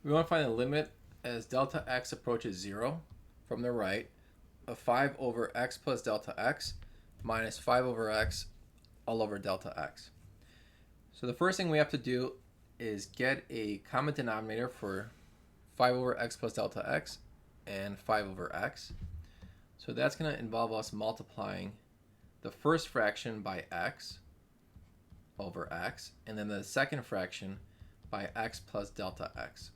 We want to find the limit as delta x approaches 0 from the right of 5 over x plus delta x minus 5 over x all over delta x. So the first thing we have to do is get a common denominator for 5 over x plus delta x and 5 over x. So that's going to involve us multiplying the first fraction by x over x, and then the second fraction by x plus delta x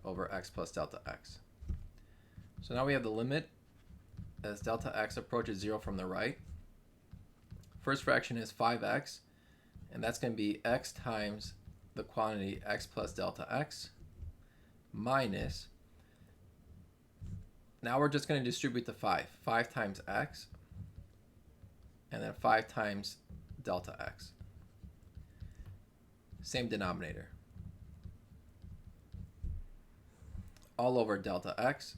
over x plus delta x. So now we have the limit as delta x approaches 0 from the right. First fraction is 5x, and that's going to be x times the quantity x plus delta x minus, now we're just going to distribute the 5 times x, and then 5 times delta x. Same denominator. All over delta x.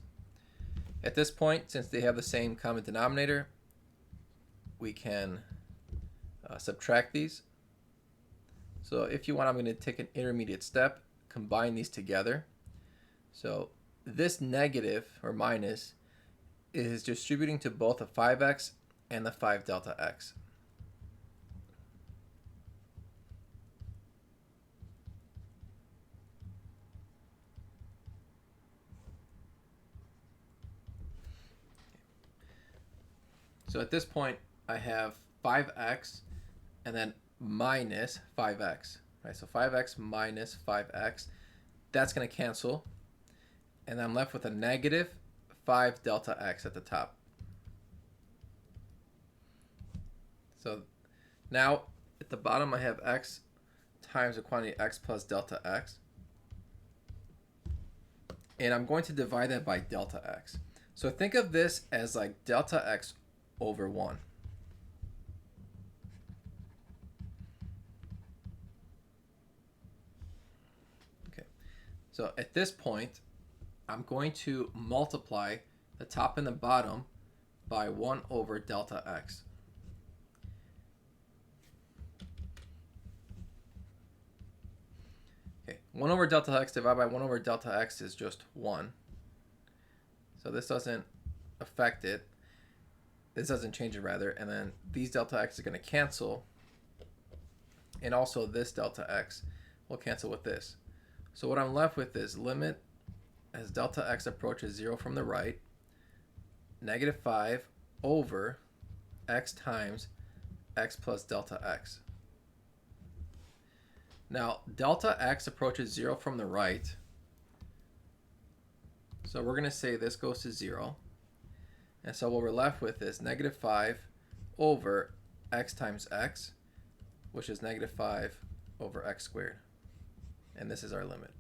At this point, since they have the same common denominator, we can subtract these. So if you want, I'm going to take an intermediate step, combine these together. So this negative or minus is distributing to both the 5x and the 5 delta x. So at this point, I have 5x and then minus 5x. Right? So 5x minus 5x, that's going to cancel. And I'm left with a negative 5 delta x at the top. So now at the bottom I have x times the quantity x plus delta x. And I'm going to divide that by delta x. So think of this as like delta x over 1. Okay. So at this point, I'm going to multiply the top and the bottom by 1 over delta x. Okay, 1 over delta x divided by 1 over delta x is just 1. So this doesn't affect it. This doesn't change it rather. And then these delta x are going to cancel. And also this delta x will cancel with this. So what I'm left with is limit as delta x approaches 0 from the right, negative 5 over x times x plus delta x. Now, delta x approaches 0 from the right, so we're going to say this goes to 0. And so what we're left with is negative 5 over x times x, which is negative 5 over x squared. And this is our limit.